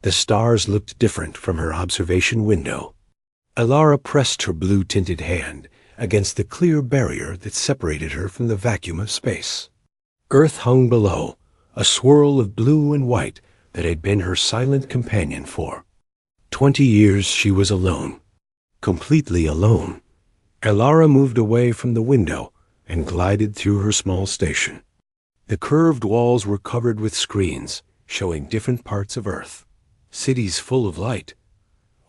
The stars looked different from her observation window. Elara pressed her blue-tinted hand against the clear barrier that separated her from the vacuum of space. Earth hung below, a swirl of blue and white that had been her silent companion for 20 years. She was alone, completely alone. Elara moved away from the window and glided through her small station. The curved walls were covered with screens showing different parts of Earth, cities full of light,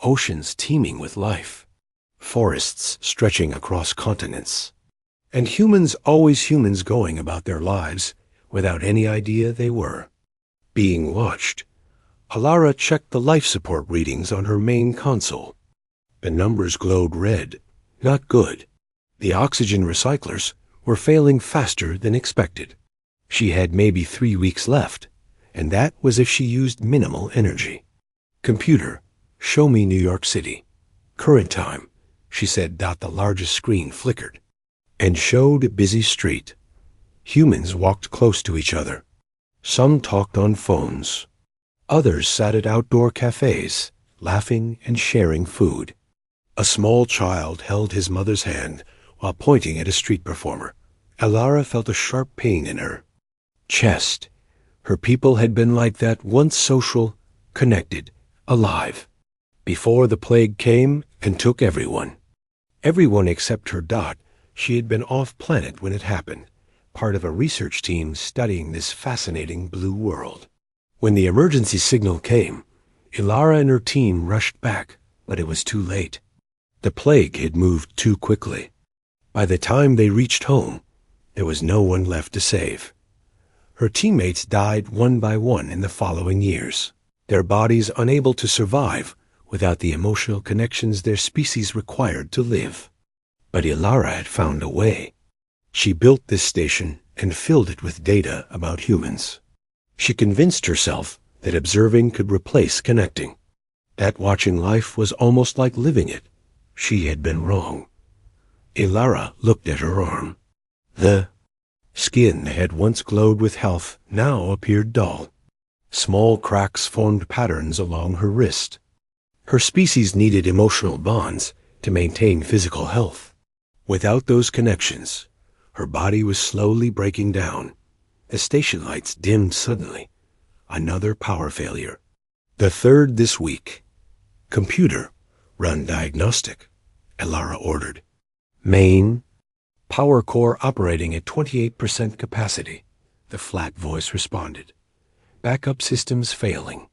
oceans teeming with life, forests stretching across continents, and humans, always humans, going about their lives without any idea they were being watched. Elara checked the life support readings on her main console. The numbers glowed red. Not good. The oxygen recyclers were failing faster than expected. She had maybe 3 weeks left, and that was if she used minimal energy. Computer, show me New York City. Current time, she said. The largest screen flickered and showed a busy street. Humans walked close to each other. Some talked on phones. Others sat at outdoor cafes, laughing and sharing food. A small child held his mother's hand while pointing at a street performer. Elara felt a sharp pain in her chest. Her people had been like that once, social, connected, alive, before the plague came and took everyone. Everyone except her. She had been off-planet when it happened, part of a research team studying this fascinating blue world. When the emergency signal came, Elara and her team rushed back, but it was too late. The plague had moved too quickly. By the time they reached home, there was no one left to save. Her teammates died one by one in the following years, their bodies unable to survive without the emotional connections their species required to live. But Elara had found a way. She built this station and filled it with data about humans. She convinced herself that observing could replace connecting, that watching life was almost like living it. She had been wrong. Elara looked at her arm. The skin that had once glowed with health now appeared dull. Small cracks formed patterns along her wrist. Her species needed emotional bonds to maintain physical health. Without those connections, her body was slowly breaking down. The station lights dimmed suddenly. Another power failure. The third this week. Computer, run diagnostic, Elara ordered. Main, power core operating at 28% capacity, the flat voice responded. Backup systems failing.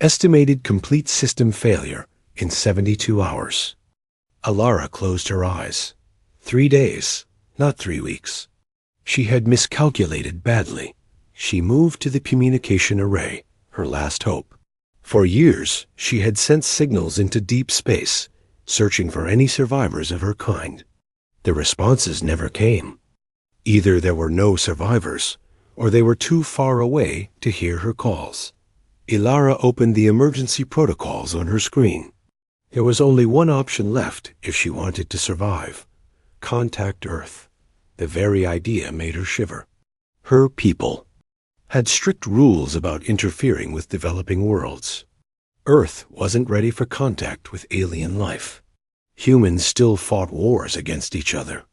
Estimated complete system failure in 72 hours. Elara closed her eyes. 3 days, not 3 weeks. She had miscalculated badly. She moved to the communication array, her last hope. For years, she had sent signals into deep space, searching for any survivors of her kind. The responses never came. Either there were no survivors, or they were too far away to hear her calls. Elara opened the emergency protocols on her screen. There was only one option left if she wanted to survive. Contact Earth. The very idea made her shiver. Her people had strict rules about interfering with developing worlds. Earth wasn't ready for contact with alien life. Humans still fought wars against each other.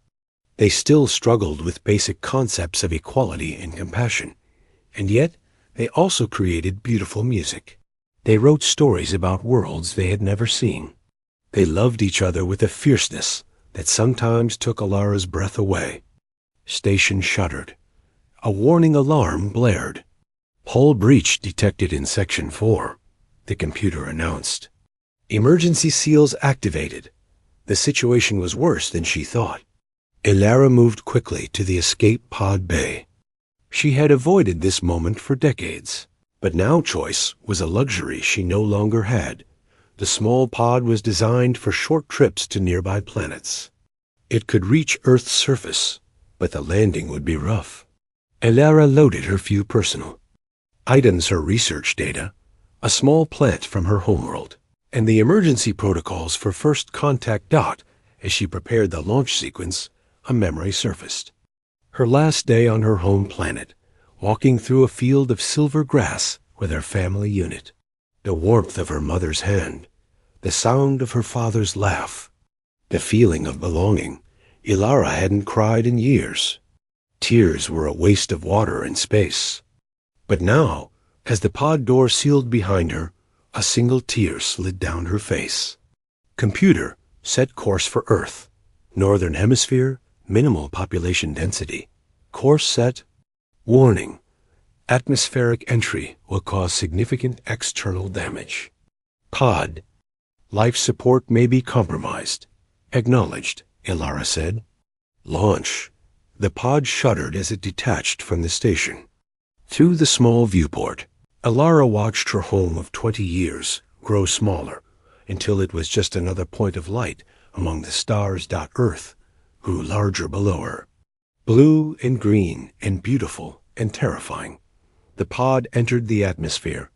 They still struggled with basic concepts of equality and compassion, and yet they also created beautiful music. They wrote stories about worlds they had never seen. They loved each other with a fierceness that sometimes took Elara's breath away. Station shuddered. A warning alarm blared. Hull breach detected in Section 4, the computer announced. Emergency seals activated. The situation was worse than she thought. Elara moved quickly to the escape pod bay. She had avoided this moment for decades, but now choice was a luxury she no longer had. The small pod was designed for short trips to nearby planets. It could reach Earth's surface, but the landing would be rough. Elara loaded her few personal items, her research data, a small plant from her homeworld, and the emergency protocols for first contact. As she prepared the launch sequence, a memory surfaced. Her last day on her home planet, walking through a field of silver grass with her family unit. The warmth of her mother's hand, the sound of her father's laugh, the feeling of belonging. Ilara hadn't cried in years. Tears were a waste of water and space. But now, as the pod door sealed behind her, a single tear slid down her face. Computer, set course for Earth. Northern Hemisphere, minimal population density. Course set. Warning. Atmospheric entry will cause significant external damage. Pod. Life support may be compromised. Acknowledged, Ilara said. Launch. The pod shuddered as it detached from the station. Through the small viewport, Ilara watched her home of 20 years grow smaller until it was just another point of light among the stars. Earth grew larger below her. Blue and green and beautiful and terrifying. The pod entered the atmosphere,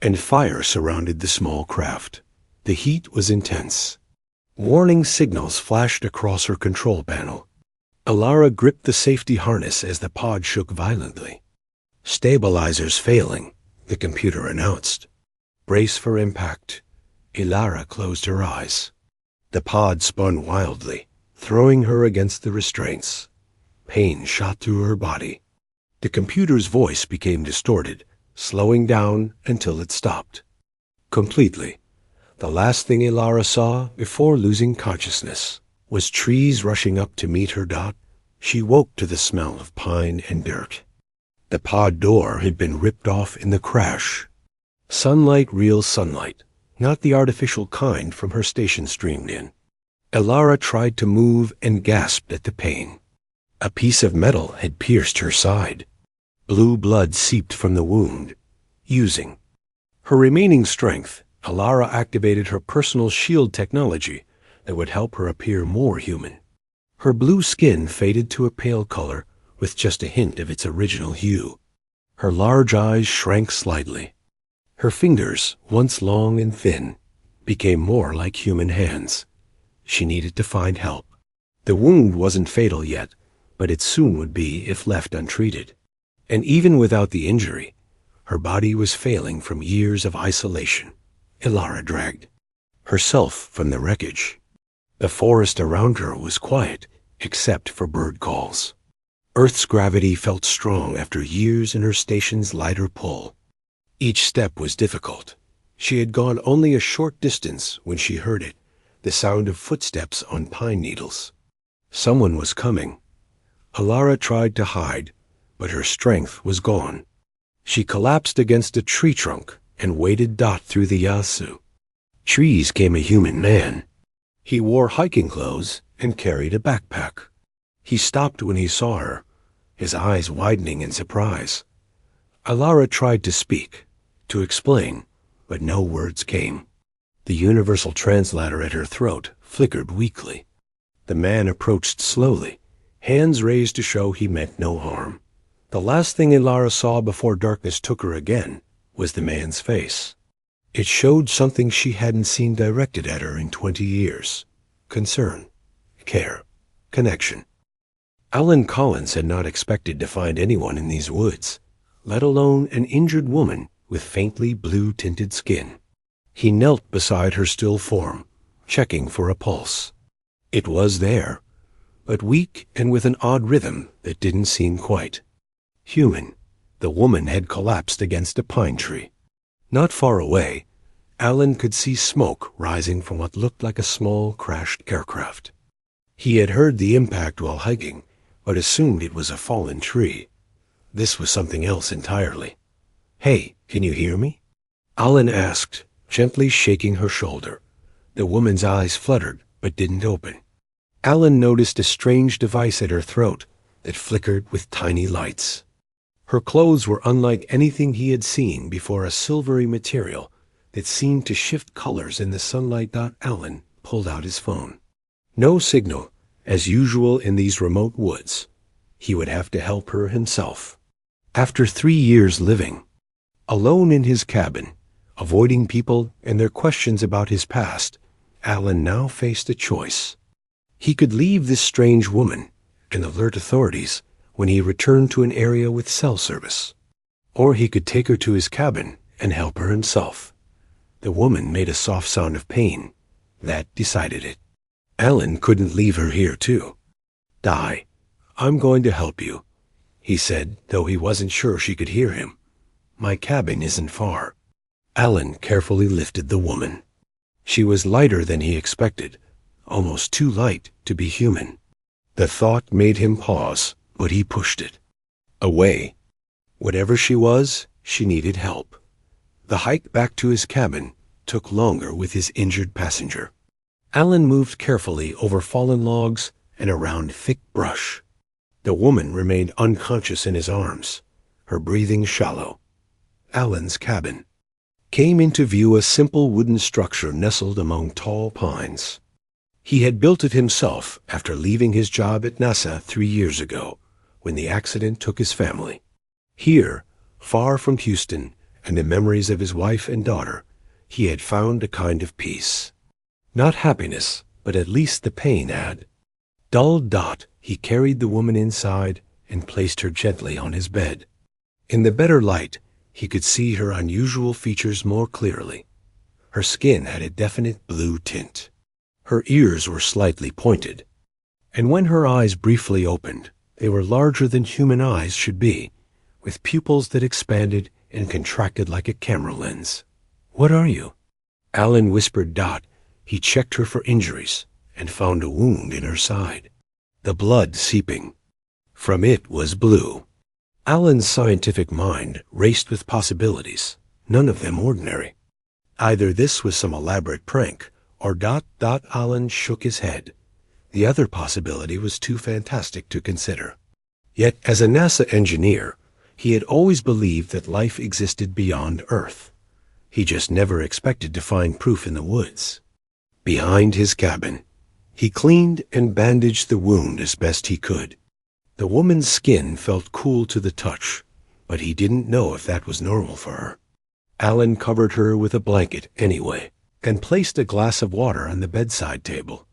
and fire surrounded the small craft. The heat was intense. Warning signals flashed across her control panel. Ilara gripped the safety harness as the pod shook violently. Stabilizers failing, the computer announced. Brace for impact. Ilara closed her eyes. The pod spun wildly, throwing her against the restraints. Pain shot through her body. The computer's voice became distorted, slowing down until it stopped. Completely. The last thing Ilara saw before losing consciousness was trees rushing up to meet her. She woke to the smell of pine and dirt. The pod door had been ripped off in the crash. Sunlight, real sunlight, not the artificial kind from her station, streamed in. Ilara tried to move and gasped at the pain. A piece of metal had pierced her side. Blue blood seeped from the wound. Using her remaining strength, Ilara activated her personal shield technology that would help her appear more human. Her blue skin faded to a pale color with just a hint of its original hue. Her large eyes shrank slightly. Her fingers, once long and thin, became more like human hands. She needed to find help. The wound wasn't fatal yet, but it soon would be if left untreated. And even without the injury, her body was failing from years of isolation. Ilara dragged herself from the wreckage. The forest around her was quiet, except for bird calls. Earth's gravity felt strong after years in her station's lighter pull. Each step was difficult. She had gone only a short distance when she heard it, the sound of footsteps on pine needles. Someone was coming. Ilara tried to hide, but her strength was gone. She collapsed against a tree trunk and waded through the Yasu. Trees came a human man. He wore hiking clothes and carried a backpack. He stopped when he saw her, his eyes widening in surprise. Ilara tried to speak, to explain, but no words came. The universal translator at her throat flickered weakly. The man approached slowly, hands raised to show he meant no harm. The last thing Ilara saw before darkness took her again was the man's face. It showed something she hadn't seen directed at her in 20 years. Concern, care, connection. Alan Collins had not expected to find anyone in these woods, let alone an injured woman with faintly blue-tinted skin. He knelt beside her still form, checking for a pulse. It was there, but weak and with an odd rhythm that didn't seem quite human. The woman had collapsed against a pine tree. Not far away, Alan could see smoke rising from what looked like a small crashed aircraft. He had heard the impact while hiking, but assumed it was a fallen tree. This was something else entirely. "Hey, can you hear me?" Alan asked, gently shaking her shoulder. The woman's eyes fluttered, but didn't open. Alan noticed a strange device at her throat that flickered with tiny lights. Her clothes were unlike anything he had seen before, a silvery material that seemed to shift colors in the sunlight. Alan pulled out his phone. No signal, as usual in these remote woods. He would have to help her himself. After 3 years living alone in his cabin, avoiding people and their questions about his past, Alan now faced a choice. He could leave this strange woman and alert authorities when he returned to an area with cell service, or he could take her to his cabin and help her himself, The woman made a soft sound of pain. That decided it. Alan couldn't leave her here, too. "Die. I'm going to help you," he said, though he wasn't sure she could hear him. "My cabin isn't far." Alan carefully lifted the woman. She was lighter than he expected, almost too light to be human. The thought made him pause, but he pushed it away. Whatever she was, she needed help. The hike back to his cabin took longer with his injured passenger. Alan moved carefully over fallen logs and around thick brush. The woman remained unconscious in his arms, her breathing shallow. Alan's cabin came into view, a simple wooden structure nestled among tall pines. He had built it himself after leaving his job at NASA 3 years ago, when the accident took his family. Here, far from Houston and the memories of his wife and daughter, he had found a kind of peace. Not happiness, but at least the pain had. Dull dot, he carried the woman inside and placed her gently on his bed. In the better light, he could see her unusual features more clearly. Her skin had a definite blue tint. Her ears were slightly pointed, and when her eyes briefly opened, they were larger than human eyes should be, with pupils that expanded and contracted like a camera lens. "What are you?" Alan whispered Dot. He checked her for injuries and found a wound in her side, the blood seeping. From it was blue. Alan's scientific mind raced with possibilities, none of them ordinary. Either this was some elaborate prank, or Alan shook his head. The other possibility was too fantastic to consider. Yet, as a NASA engineer, he had always believed that life existed beyond Earth. He just never expected to find proof in the woods. Behind his cabin, he cleaned and bandaged the wound as best he could. The woman's skin felt cool to the touch, but he didn't know if that was normal for her. Alan covered her with a blanket anyway, and placed a glass of water on the bedside table.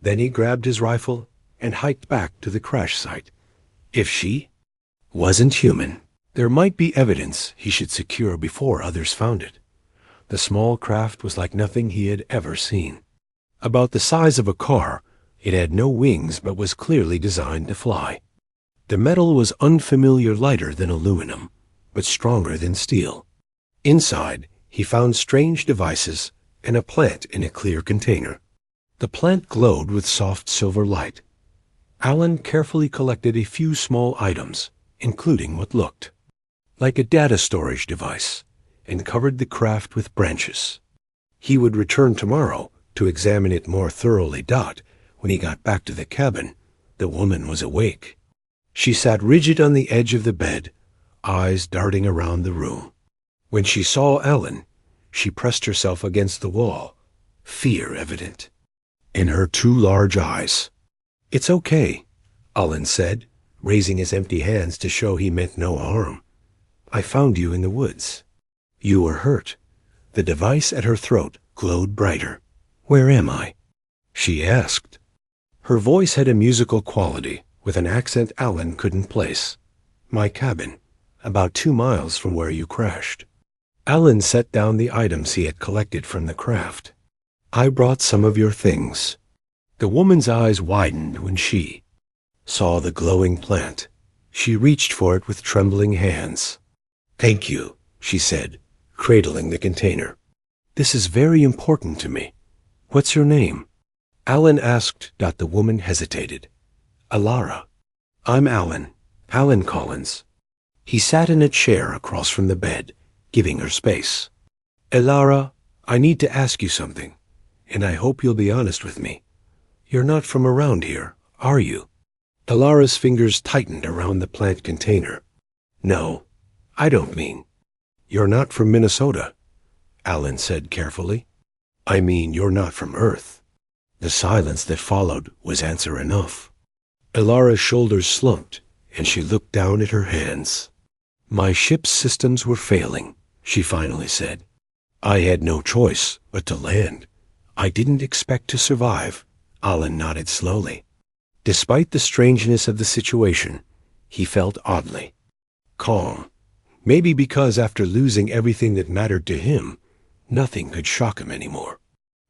Then he grabbed his rifle and hiked back to the crash site. If she wasn't human, there might be evidence he should secure before others found it. The small craft was like nothing he had ever seen. About the size of a car, it had no wings but was clearly designed to fly. The metal was unfamiliar, lighter than aluminum, but stronger than steel. Inside, he found strange devices and a plant in a clear container. The plant glowed with soft silver light. Alan carefully collected a few small items, including what looked like a data storage device, and covered the craft with branches. He would return tomorrow to examine it more thoroughly. When he got back to the cabin, the woman was awake. She sat rigid on the edge of the bed, eyes darting around the room. When she saw Alan, she pressed herself against the wall, fear evident in her two large eyes. "It's okay," Alan said, raising his empty hands to show he meant no harm. "I found you in the woods. You were hurt." The device at her throat glowed brighter. "Where am I?" she asked. Her voice had a musical quality, with an accent Alan couldn't place. "My cabin, about 2 miles from where you crashed." Alan set down the items he had collected from the craft. "I brought some of your things." The woman's eyes widened when she saw the glowing plant. She reached for it with trembling hands. "Thank you," she said, cradling the container. "This is very important to me. What's your name?" Alan asked. The woman hesitated. "Alara." "I'm Alan Collins." He sat in a chair across from the bed, giving her space. "Alara, I need to ask you something, and I hope you'll be honest with me. You're not from around here, are you?" Alara's fingers tightened around the plant container. "No, I don't mean. You're not from Minnesota," Alan said carefully. "I mean you're not from Earth." The silence that followed was answer enough. Alara's shoulders slumped, and she looked down at her hands. "My ship's systems were failing," she finally said. "I had no choice but to land. I didn't expect to survive." Alan nodded slowly. Despite the strangeness of the situation, he felt oddly calm. Maybe because after losing everything that mattered to him, Nothing could shock him anymore.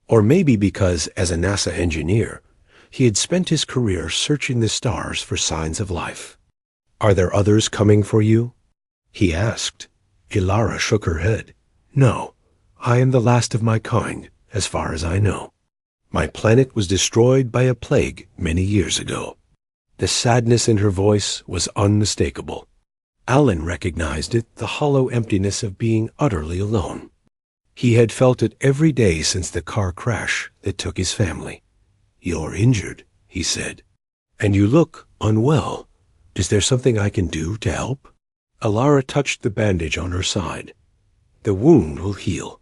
Or maybe because, as a NASA engineer, he had spent his career searching the stars for signs of life. "Are there others coming for you?" he asked. Ilara shook her head. "No, I am the last of my kind, as far as I know. My planet was destroyed by a plague many years ago." The sadness in her voice was unmistakable. Alan recognized it, the hollow emptiness of being utterly alone. He had felt it every day since the car crash that took his family. "You're injured," he said, "and you look unwell. Is there something I can do to help?" Ilara touched the bandage on her side. "The wound will heal,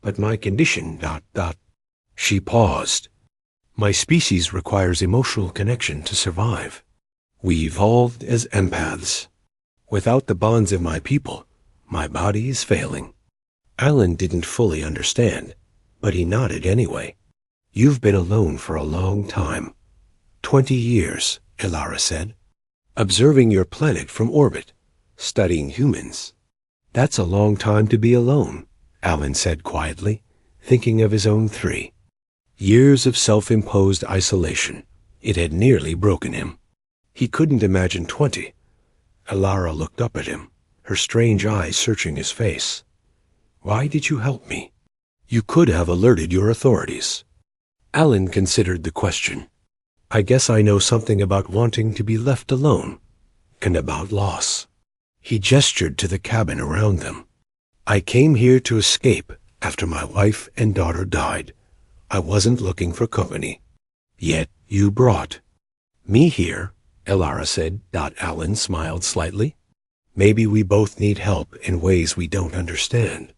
but my condition, ... She paused. "My species requires emotional connection to survive. We evolved as empaths. Without the bonds of my people, my body is failing." Alan didn't fully understand, but he nodded anyway. "You've been alone for a long time. 20 years, Ilara said. Observing your planet from orbit, studying humans. That's a long time to be alone," Alan said quietly, thinking of his own 3. Years of self-imposed isolation. It had nearly broken him. He couldn't imagine 20. Ilara looked up at him, her strange eyes searching his face. "Why did you help me? You could have alerted your authorities." Alan considered the question. "I guess I know something about wanting to be left alone, and about loss." He gestured to the cabin around them. "I came here to escape after my wife and daughter died. I wasn't looking for company. Yet you brought me here," Ilara said. Alan smiled slightly. "Maybe we both need help in ways we don't understand."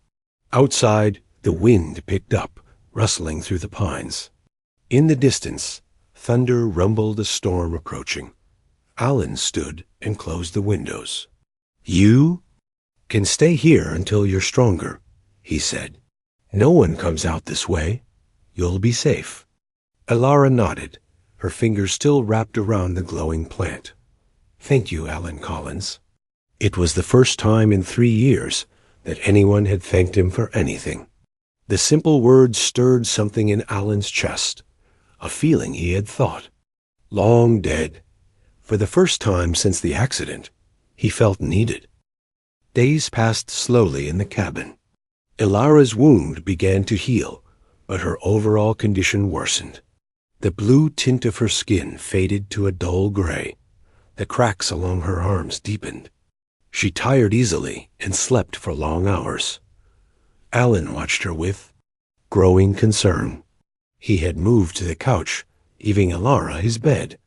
Outside, the wind picked up, rustling through the pines. In the distance, thunder rumbled a storm approaching. Alan stood and closed the windows. "You can stay here until you're stronger," he said. "No one comes out this way. You'll be safe." Ilara nodded, her fingers still wrapped around the glowing plant. "Thank you, Alan Collins." It was the first time in 3 years that anyone had thanked him for anything. The simple words stirred something in Alan's chest, a feeling he had thought long dead. For the first time since the accident, he felt needed. Days passed slowly in the cabin. Ilara's wound began to heal, but her overall condition worsened. The blue tint of her skin faded to a dull gray. The cracks along her arms deepened. She tired easily and slept for long hours. Alan watched her with growing concern. He had moved to the couch, giving Ilara his bed.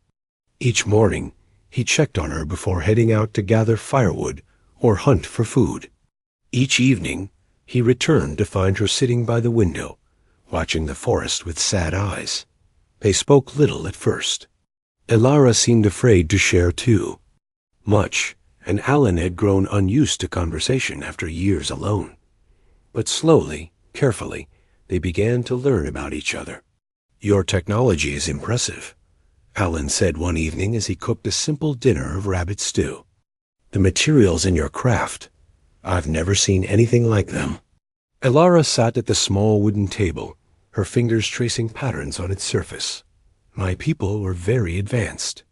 Each morning, he checked on her before heading out to gather firewood or hunt for food. Each evening, he returned to find her sitting by the window, watching the forest with sad eyes. They spoke little at first. Ilara seemed afraid to share too much, and Alan had grown unused to conversation after years alone. But slowly, carefully, they began to learn about each other. "Your technology is impressive," Alan said one evening as he cooked a simple dinner of rabbit stew. "The materials in your craft, I've never seen anything like them." Ilara sat at the small wooden table, her fingers tracing patterns on its surface. "My people were very advanced.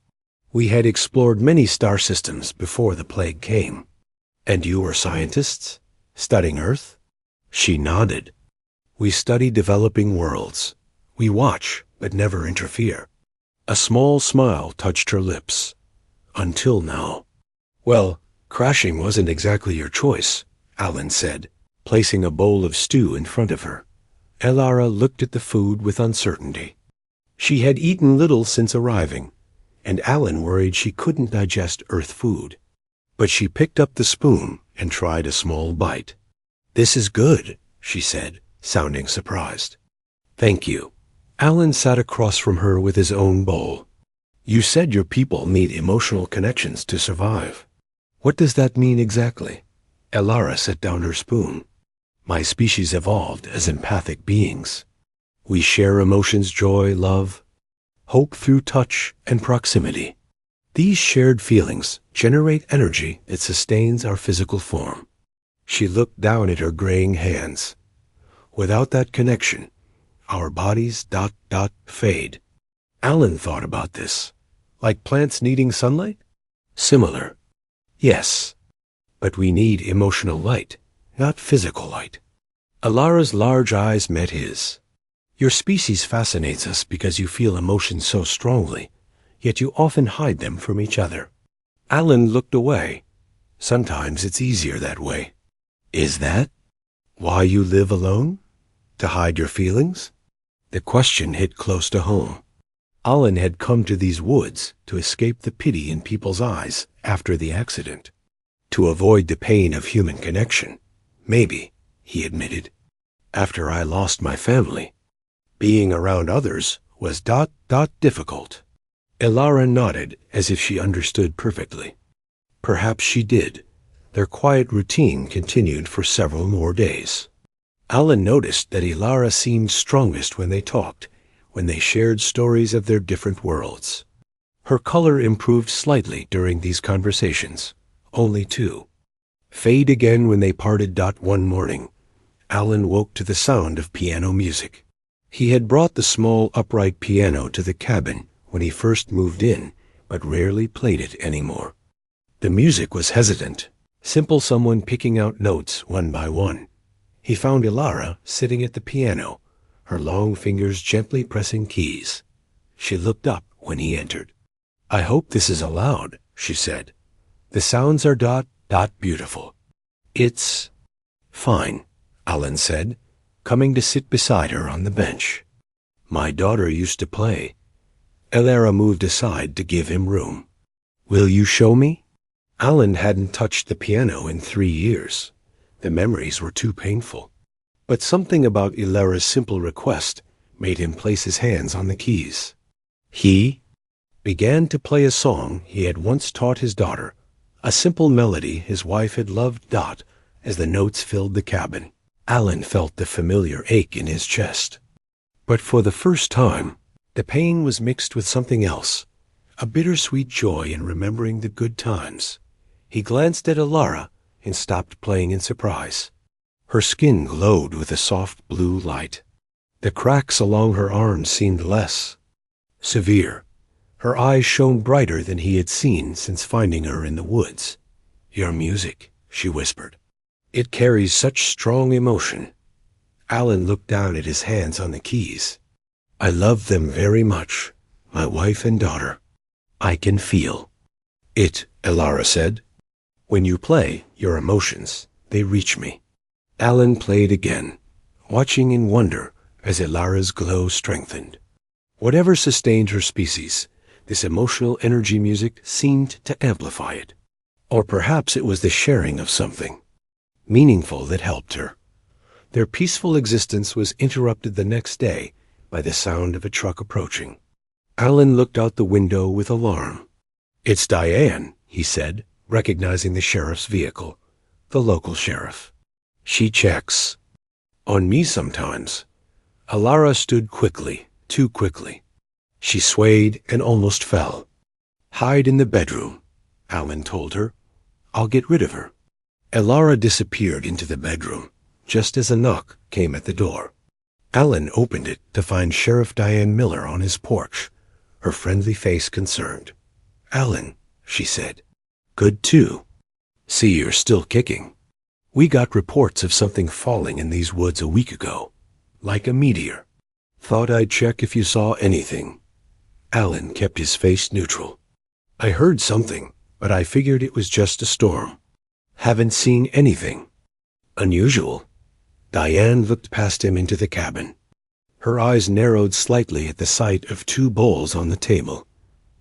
We had explored many star systems before the plague came." "And you were scientists, studying Earth?" She nodded. "We study developing worlds. We watch, but never interfere." A small smile touched her lips. "Until now." "Well, crashing wasn't exactly your choice," Alan said, placing a bowl of stew in front of her. Ilara looked at the food with uncertainty. She had eaten little since arriving, and Alan worried she couldn't digest Earth food. But she picked up the spoon and tried a small bite. "This is good," she said, sounding surprised. "Thank you." Alan sat across from her with his own bowl. "You said your people need emotional connections to survive. What does that mean exactly?" Ilara set down her spoon. "My species evolved as empathic beings. We share emotions, joy, love, hope through touch and proximity. These shared feelings generate energy that sustains our physical form." She looked down at her graying hands. Without that connection, our bodies ... fade. Alan thought about this. Like plants needing sunlight? Similar. Yes. But we need emotional light, not physical light. Alara's large eyes met his. Your species fascinates us because you feel emotions so strongly, yet you often hide them from each other. Alan looked away. Sometimes it's easier that way. Is that why you live alone? To hide your feelings? The question hit close to home. Alan had come to these woods to escape the pity in people's eyes after the accident. To avoid the pain of human connection. Maybe, he admitted. After I lost my family, being around others was ... difficult. Alara nodded as if she understood perfectly. Perhaps she did. Their quiet routine continued for several more days. Alan noticed that Alara seemed strongest when they talked, when they shared stories of their different worlds. Her color improved slightly during these conversations, only 2. Fade again when they parted. One morning, Alan woke to the sound of piano music. He had brought the small upright piano to the cabin when he first moved in, but rarely played it anymore. The music was hesitant, simple, someone picking out notes one by one. He found Alara sitting at the piano, her long fingers gently pressing keys. She looked up when he entered. I hope this is allowed, she said. The sounds are ... beautiful. It's fine, Alan said, coming to sit beside her on the bench. My daughter used to play. Alara moved aside to give him room. Will you show me? Alan hadn't touched the piano in 3 years. The memories were too painful. But something about Alara's simple request made him place his hands on the keys. He began to play a song he had once taught his daughter, a simple melody his wife had loved. As the notes filled the cabin, Alan felt the familiar ache in his chest. But for the first time, the pain was mixed with something else, a bittersweet joy in remembering the good times. He glanced at Alara and stopped playing in surprise. Her skin glowed with a soft blue light. The cracks along her arms seemed less severe. Her eyes shone brighter than he had seen since finding her in the woods. Your music, she whispered. It carries such strong emotion. Alan looked down at his hands on the keys. I love them very much, my wife and daughter. I can feel it, Alara said. When you play, your emotions, they reach me. Alan played again, watching in wonder as Alara's glow strengthened. Whatever sustained her species, this emotional energy music seemed to amplify it. Or perhaps it was the sharing of something meaningful that helped her. Their peaceful existence was interrupted the next day by the sound of a truck approaching. Alan looked out the window with alarm. It's Diane, he said, recognizing the sheriff's vehicle, the local sheriff. She checks on me sometimes. Alara stood quickly, too quickly. She swayed and almost fell. Hide in the bedroom, Alan told her. I'll get rid of her. Alara disappeared into the bedroom, just as a knock came at the door. Alan opened it to find Sheriff Diane Miller on his porch, her friendly face concerned. Alan, she said. Good too. See, you're still kicking. We got reports of something falling in these woods a week ago, like a meteor. Thought I'd check if you saw anything. Alan kept his face neutral. I heard something, but I figured it was just a storm. Haven't seen anything unusual. Diane looked past him into the cabin. Her eyes narrowed slightly at the sight of 2 bowls on the table.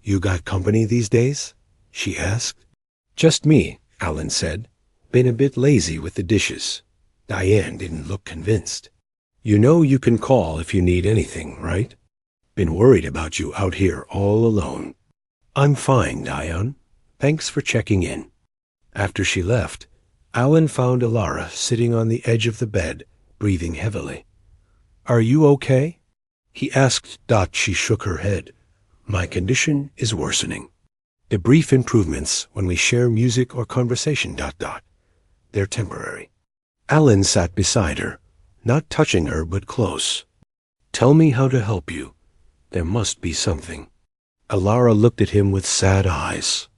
You got company these days? She asked. Just me, Alan said. Been a bit lazy with the dishes. Diane didn't look convinced. You know you can call if you need anything, right? Been worried about you out here all alone. I'm fine, Diane. Thanks for checking in. After she left, Alan found Alara sitting on the edge of the bed, breathing heavily. Are you okay? He asked. She shook her head. My condition is worsening. The brief improvements when we share music or conversation. They're temporary. Alan sat beside her, not touching her but close. "Tell me how to help you. There must be something." Alara looked at him with sad eyes.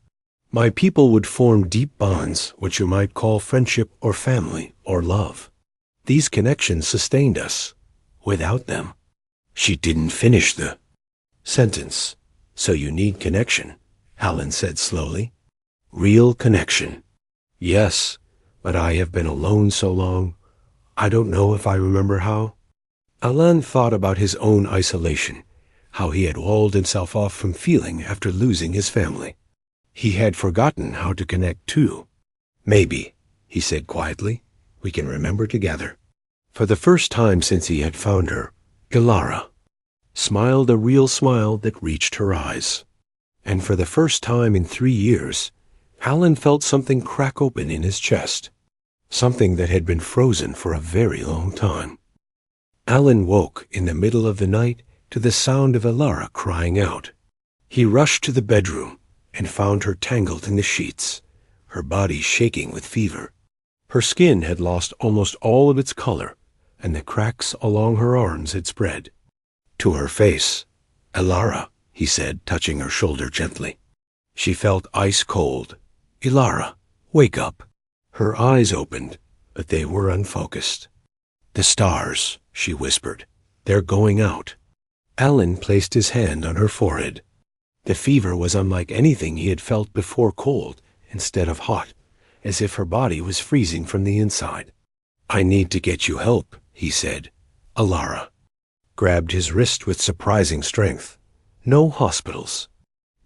"My people would form deep bonds, what you might call friendship or family or love. These connections sustained us. Without them—" She didn't finish the sentence. "So you need connection," Alan said slowly. "Real connection." "Yes, but I have been alone so long. I don't know if I remember how." Alan thought about his own isolation, how he had walled himself off from feeling after losing his family. He had forgotten how to connect too. "Maybe," he said quietly, "we can remember together." For the first time since he had found her, Alara smiled a real smile that reached her eyes. And for the first time in 3 years, Alan felt something crack open in his chest, something that had been frozen for a very long time. Alan woke in the middle of the night to the sound of Alara crying out. He rushed to the bedroom and found her tangled in the sheets, her body shaking with fever. Her skin had lost almost all of its color, and the cracks along her arms had spread. To her face, "Alara," he said, touching her shoulder gently. She felt ice cold. "Alara, wake up." Her eyes opened, but they were unfocused. "The stars," she whispered. "They're going out." Alan placed his hand on her forehead. The fever was unlike anything he had felt before, cold instead of hot, as if her body was freezing from the inside. "I need to get you help," he said. Alara grabbed his wrist with surprising strength. "No hospitals.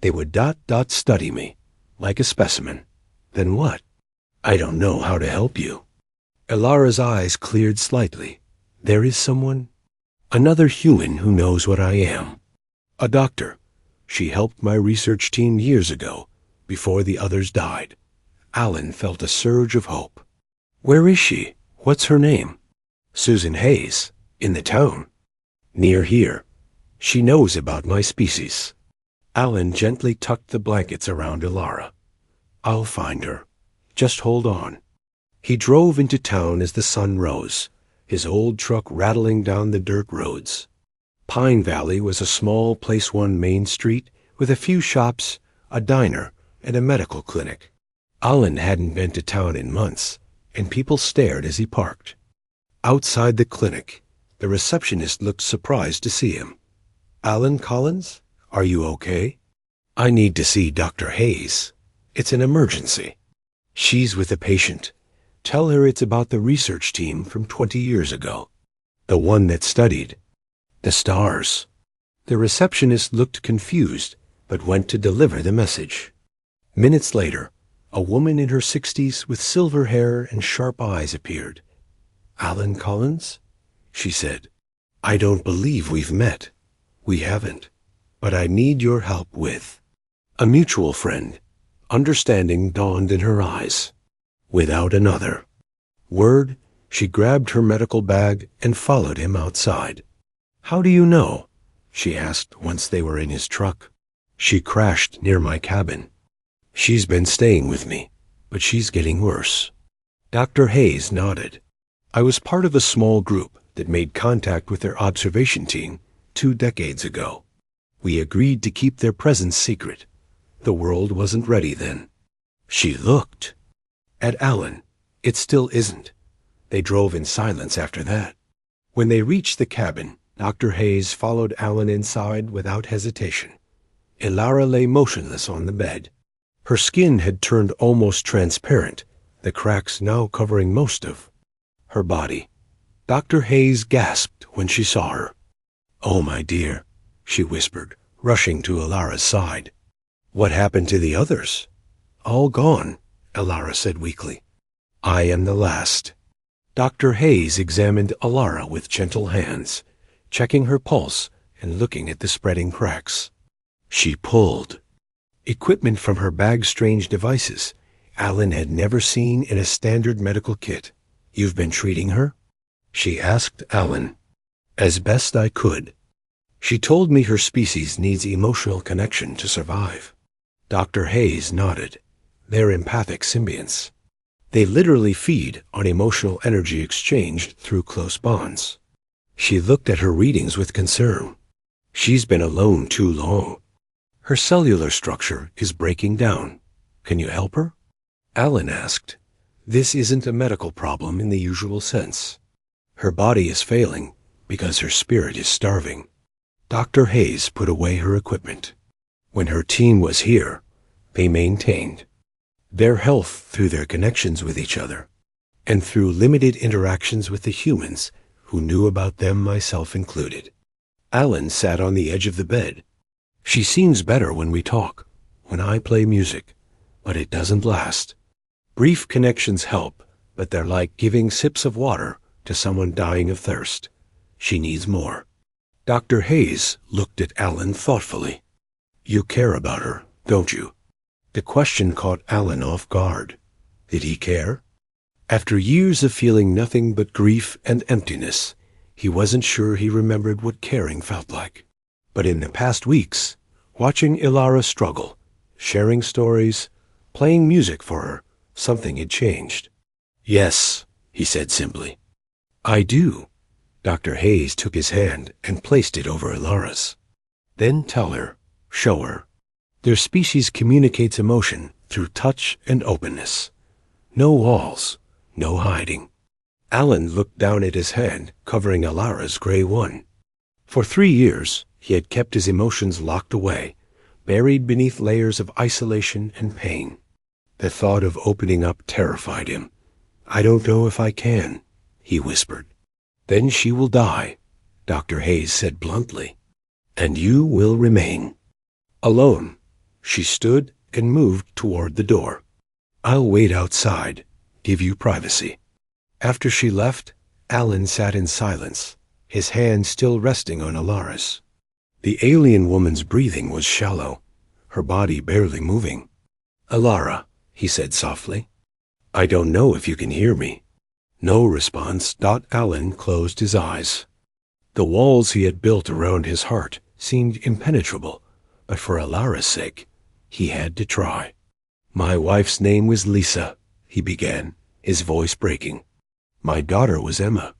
They would study me, like a specimen." "Then what?" "I don't know how to help you." Alara's eyes cleared slightly. "There is someone, another human who knows what I am. A doctor. She helped my research team years ago, before the others died." Alan felt a surge of hope. "Where is she? What's her name?" "Susan Hayes, in the town. Near here. She knows about my species." Alan gently tucked the blankets around Alara. "I'll find her. Just hold on." He drove into town as the sun rose, his old truck rattling down the dirt roads. Pine Valley was a small Place 1 main street with a few shops, a diner, and a medical clinic. Alan hadn't been to town in months, and people stared as he parked. Outside the clinic, the receptionist looked surprised to see him. "Alan Collins, are you okay?" "I need to see Dr. Hayes. It's an emergency." "She's with a patient. Tell her it's about the research team from 20 years ago. The one that studied the stars." The receptionist looked confused, but went to deliver the message. Minutes later, a woman in her 60s with silver hair and sharp eyes appeared. "Alan Collins?" she said. "I don't believe we've met." "We haven't. But I need your help with—" A mutual friend. Understanding dawned in her eyes. Without another word, she grabbed her medical bag and followed him outside. "How do you know?" she asked once they were in his truck. "She crashed near my cabin. She's been staying with me, but she's getting worse." Dr. Hayes nodded. "I was part of a small group that made contact with their observation team 2 decades ago. We agreed to keep their presence secret. The world wasn't ready then." She looked at Alan. "It still isn't." They drove in silence after that. When they reached the cabin, Dr. Hayes followed Alan inside without hesitation. Alara lay motionless on the bed. Her skin had turned almost transparent, the cracks now covering most of her body. Dr. Hayes gasped when she saw her. "Oh, my dear," she whispered, rushing to Alara's side. "What happened to the others?" "All gone," Alara said weakly. "I am the last." Dr. Hayes examined Alara with gentle hands, checking her pulse and looking at the spreading cracks. She pulled equipment from her bag's strange devices Alan had never seen in a standard medical kit. "You've been treating her?" she asked Alan. "As best I could. She told me her species needs emotional connection to survive." Dr. Hayes nodded. "They're empathic symbionts." They literally feed on emotional energy exchanged through close bonds. She looked at her readings with concern. She's been alone too long. Her cellular structure is breaking down. Can you help her? Alan asked. This isn't a medical problem in the usual sense. Her body is failing because her spirit is starving. Dr. Hayes put away her equipment. When her team was here, they maintained their health through their connections with each other, and through limited interactions with the humans who knew about them, myself included. Alan sat on the edge of the bed. She seems better when we talk, when I play music, but it doesn't last. Brief connections help, but they're like giving sips of water to someone dying of thirst. She needs more. Dr. Hayes looked at Alan thoughtfully. You care about her, don't you? The question caught Alan off guard. Did he care? After years of feeling nothing but grief and emptiness, he wasn't sure he remembered what caring felt like. But in the past weeks, watching Ilara struggle, sharing stories, playing music for her, something had changed. Yes, he said simply. I do. Dr. Hayes took his hand and placed it over Ilara's. Then tell her, show her. Their species communicates emotion through touch and openness. No walls, no hiding. Alan looked down at his hand, covering Ilara's gray one. For 3 years, he had kept his emotions locked away, buried beneath layers of isolation and pain. The thought of opening up terrified him. I don't know if I can, he whispered. Then she will die, Dr. Hayes said bluntly, and you will remain. Alone, she stood and moved toward the door. I'll wait outside, give you privacy. After she left, Alan sat in silence, his hand still resting on Ilara's. The alien woman's breathing was shallow, her body barely moving. Ilara, he said softly, I don't know if you can hear me. No response. Alan closed his eyes. The walls he had built around his heart seemed impenetrable, but for Ilara's sake, he had to try. My wife's name was Lisa, he began, his voice breaking. My daughter was Emma.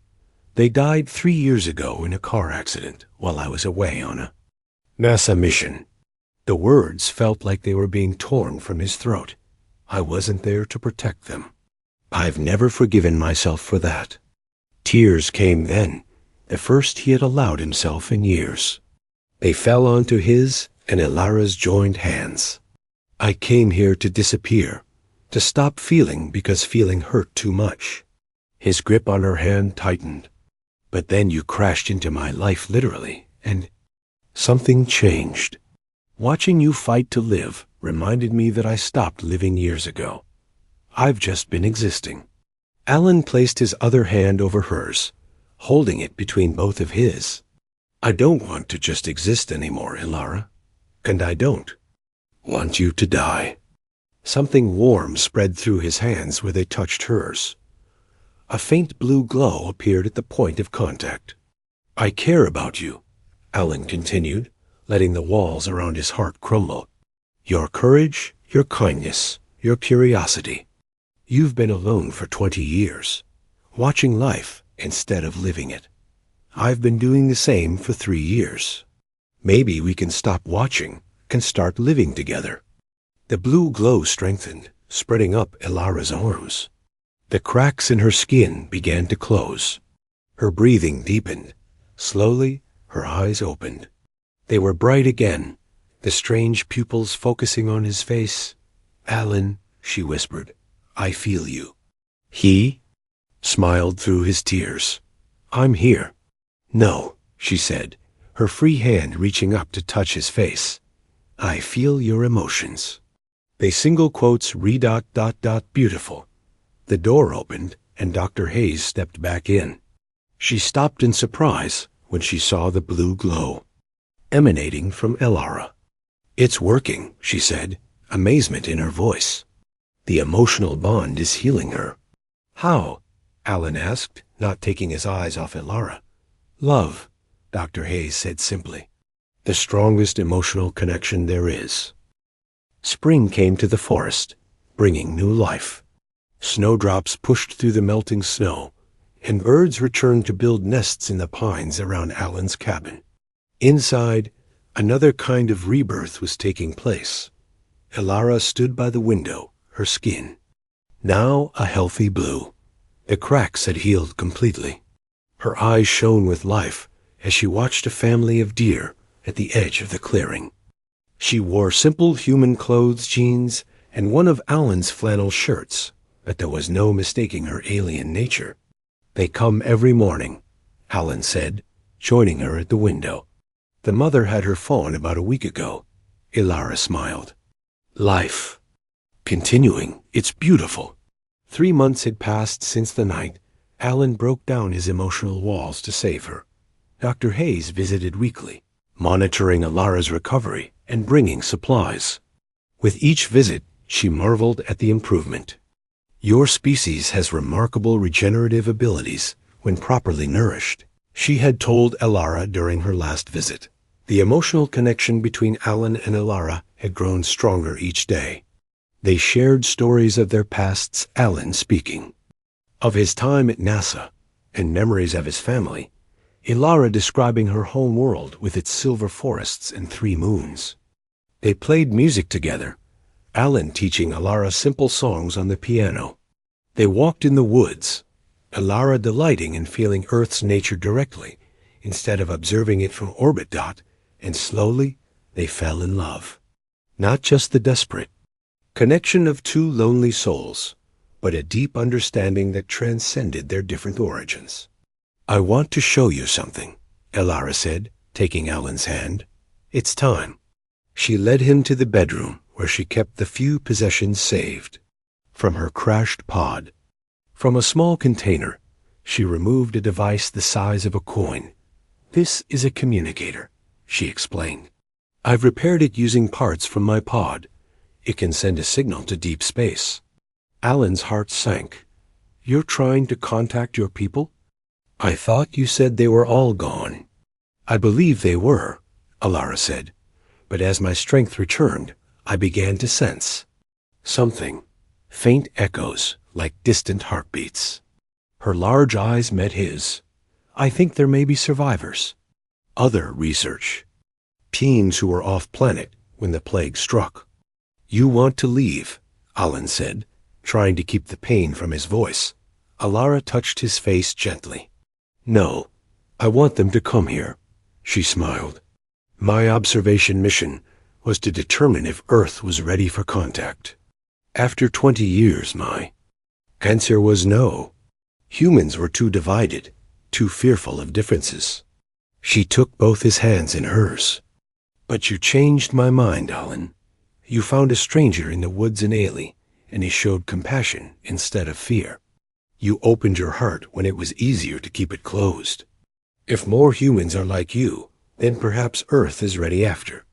They died 3 years ago in a car accident while I was away on a NASA mission. The words felt like they were being torn from his throat. I wasn't there to protect them. I've never forgiven myself for that. Tears came then, the first he had allowed himself in years. They fell onto his and Ilara's joined hands. I came here to disappear, to stop feeling because feeling hurt too much. His grip on her hand tightened. But then you crashed into my life literally, and something changed. Watching you fight to live reminded me that I stopped living years ago. I've just been existing. Alan placed his other hand over hers, holding it between both of his. I don't want to just exist anymore, Ilara. And I don't want you to die. Something warm spread through his hands where they touched hers. A faint blue glow appeared at the point of contact. I care about you, Alan continued, letting the walls around his heart crumble. Your courage, your kindness, your curiosity. You've been alone for 20 years, watching life instead of living it. I've been doing the same for 3 years. Maybe we can stop watching and start living together. The blue glow strengthened, spreading up Ilara's arms. The cracks in her skin began to close. Her breathing deepened. Slowly, her eyes opened. They were bright again, the strange pupils focusing on his face. Alan, she whispered, I feel you. He smiled through his tears. I'm here. No, she said, her free hand reaching up to touch his face. I feel your emotions. They single quotes beautiful. The door opened and Dr. Hayes stepped back in. She stopped in surprise when she saw the blue glow emanating from Ilara. It's working, she said, amazement in her voice. The emotional bond is healing her. How? Alan asked, not taking his eyes off Ilara. Love, Dr. Hayes said simply. The strongest emotional connection there is. Spring came to the forest, bringing new life. Snowdrops pushed through the melting snow, and birds returned to build nests in the pines around Alan's cabin. Inside, another kind of rebirth was taking place. Elara stood by the window, her skin now a healthy blue. The cracks had healed completely. Her eyes shone with life as she watched a family of deer at the edge of the clearing. She wore simple human clothes, jeans, and one of Alan's flannel shirts, but there was no mistaking her alien nature. "They come every morning," Alan said, joining her at the window. "The mother had her fawn about a week ago." Elara smiled. "Life. Continuing. It's beautiful." 3 months had passed since the night Alan broke down his emotional walls to save her. Dr. Hayes visited weekly, monitoring Elara's recovery and bringing supplies. With each visit, she marveled at the improvement. "Your species has remarkable regenerative abilities when properly nourished," she had told Elara during her last visit. The emotional connection between Alan and Elara had grown stronger each day. They shared stories of their pasts, Alan speaking of his time at NASA and memories of his family, Elara describing her home world with its silver forests and 3 moons. They played music together, Alan teaching Elara simple songs on the piano. They walked in the woods, Elara delighting in feeling Earth's nature directly instead of observing it from orbit. And slowly they fell in love. Not just the desperate connection of 2 lonely souls, but a deep understanding that transcended their different origins. "I want to show you something," Elara said, taking Alan's hand. "It's time." She led him to the bedroom where she kept the few possessions saved from her crashed pod. From a small container, she removed a device the size of a coin. "This is a communicator," she explained. "I've repaired it using parts from my pod. It can send a signal to deep space." Alan's heart sank. "You're trying to contact your people?" "I thought you said they were all gone." "I believe they were," Elara said. "But as my strength returned, I began to sense something. Faint echoes, like distant heartbeats." Her large eyes met his. "I think there may be survivors." "Other research. Teens who were off-planet when the plague struck." "You want to leave," Alan said, trying to keep the pain from his voice. Elara touched his face gently. "No, I want them to come here," she smiled. "My observation mission was to determine if Earth was ready for contact. After 20 years, my answer was no. Humans were too divided, too fearful of differences." She took both his hands in hers. "But you changed my mind, Alan. You found a stranger in the woods in Ailey, and he showed compassion instead of fear. You opened your heart when it was easier to keep it closed. If more humans are like you, then perhaps Earth is ready after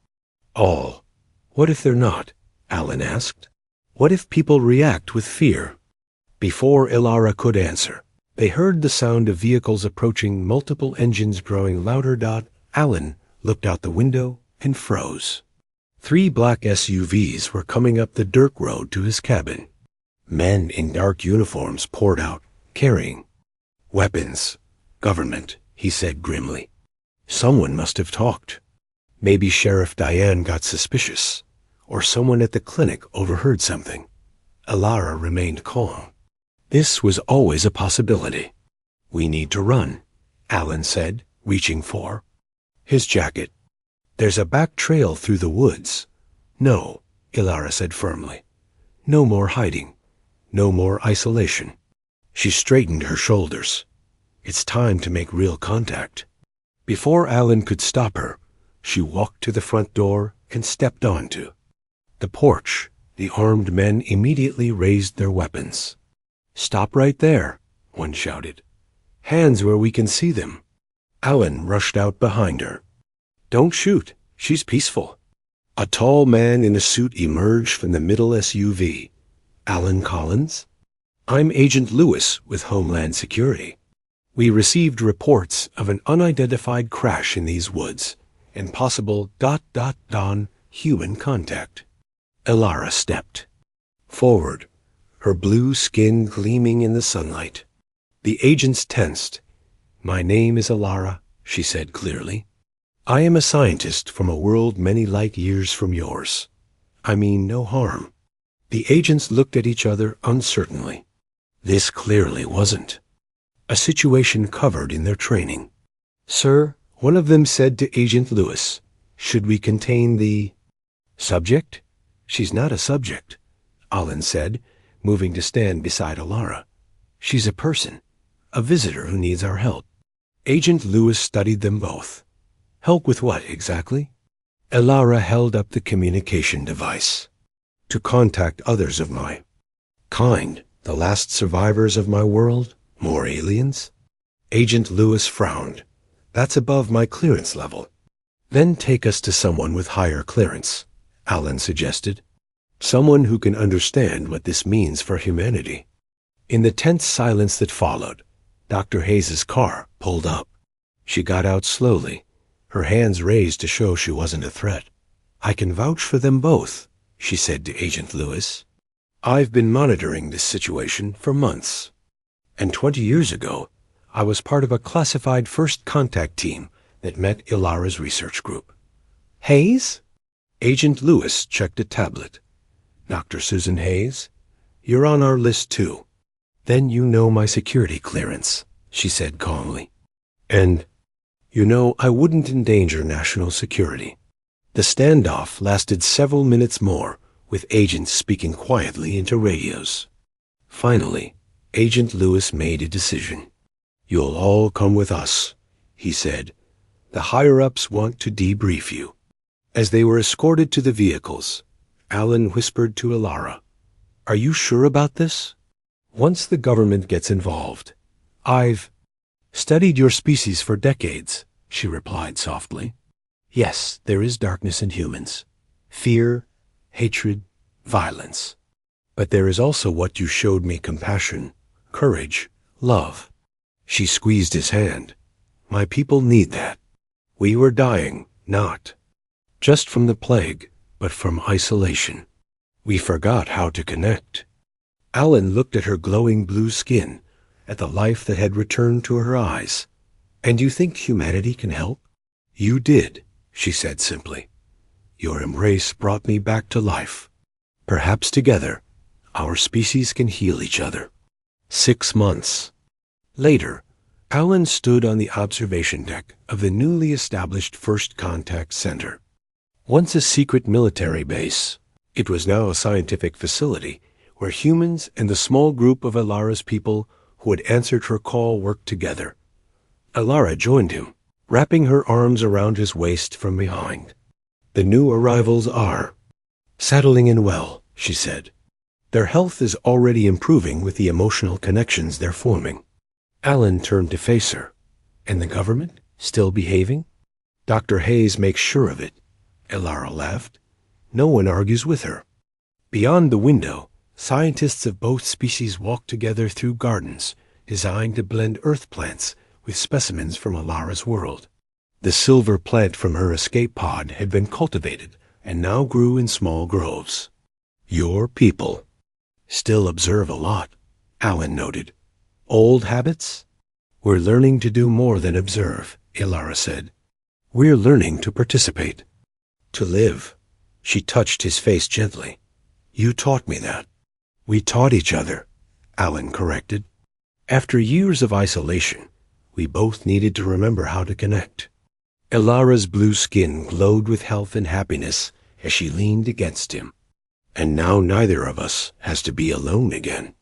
all." "What if they're not?" Alan asked. "What if people react with fear?" Before Elara could answer, they heard the sound of vehicles approaching, multiple engines growing louder. Alan looked out the window and froze. 3 black SUVs were coming up the dirt road to his cabin. Men in dark uniforms poured out, carrying weapons. "Government," he said grimly. Someone must have talked. Maybe Sheriff Diane got suspicious, or someone at the clinic overheard something. Elara remained calm. This was always a possibility. "We need to run," Alan said, reaching for his jacket. "There's a back trail through the woods." "No," Elara said firmly. "No more hiding. No more isolation." She straightened her shoulders. "It's time to make real contact." Before Alan could stop her, she walked to the front door and stepped onto the porch. The armed men immediately raised their weapons. "Stop right there," one shouted. "Hands where we can see them." Alan rushed out behind her. "Don't shoot. She's peaceful." A tall man in a suit emerged from the middle SUV. "Alan Collins? I'm Agent Lewis with Homeland Security. We received reports of an unidentified crash in these woods and possible ... human contact." Elara stepped forward, her blue skin gleaming in the sunlight. The agents tensed. "My name is Alara," she said clearly. "I am a scientist from a world many light years from yours. I mean no harm." The agents looked at each other uncertainly. This clearly wasn't a situation covered in their training. "Sir," one of them said to Agent Lewis, "should we contain the subject?" "She's not a subject," Alan said, moving to stand beside Alara. "She's a person, a visitor who needs our help." Agent Lewis studied them both. "Help with what, exactly?" Alara held up the communication device. "To contact others of my kind, the last survivors of my world, more aliens." Agent Lewis frowned. "That's above my clearance level." "Then take us to someone with higher clearance," Alan suggested. "Someone who can understand what this means for humanity." In the tense silence that followed, Dr. Hayes's car pulled up. She got out slowly, her hands raised to show she wasn't a threat. "I can vouch for them both," she said to Agent Lewis. "I've been monitoring this situation for months. And 20 years ago, I was part of a classified first contact team that met Ilara's research group." "Hayes?" Agent Lewis checked a tablet. "Dr. Susan Hayes, you're on our list too." "Then you know my security clearance," she said calmly. "And you know I wouldn't endanger national security." The standoff lasted several minutes more, with agents speaking quietly into radios. Finally, Agent Lewis made a decision. "You'll all come with us," he said. "The higher-ups want to debrief you." As they were escorted to the vehicles, Alan whispered to Alara, "Are you sure about this?" "Once the government gets involved, I've studied your species for decades," she replied softly. "Yes, there is darkness in humans. Fear, hatred, violence. But there is also what you showed me: compassion, courage, love." She squeezed his hand. "My people need that. We were dying, not just from the plague, but from isolation. We forgot how to connect." Alan looked at her glowing blue skin, at the life that had returned to her eyes. "And you think humanity can help?" "You did," she said simply. "Your embrace brought me back to life. Perhaps together, our species can heal each other." 6 months later, Alan stood on the observation deck of the newly established First Contact Center. Once a secret military base, it was now a scientific facility where humans and the small group of Alara's people who had answered her call worked together. Alara joined him, wrapping her arms around his waist from behind. "The new arrivals are settling in well," she said. "Their health is already improving with the emotional connections they're forming." Alan turned to face her. "And the government? Still behaving?" "Dr. Hayes makes sure of it," Alara laughed. "No one argues with her." Beyond the window, scientists of both species walked together through gardens designed to blend earth plants with specimens from Alara's world. The silver plant from her escape pod had been cultivated and now grew in small groves. "Your people still observe a lot," Alan noted. "Old habits?" "We're learning to do more than observe," Alara said. "We're learning to participate, to live." She touched his face gently. "You taught me that." "We taught each other," Alan corrected. "After years of isolation, we both needed to remember how to connect." Alara's blue skin glowed with health and happiness as she leaned against him. "And now neither of us has to be alone again."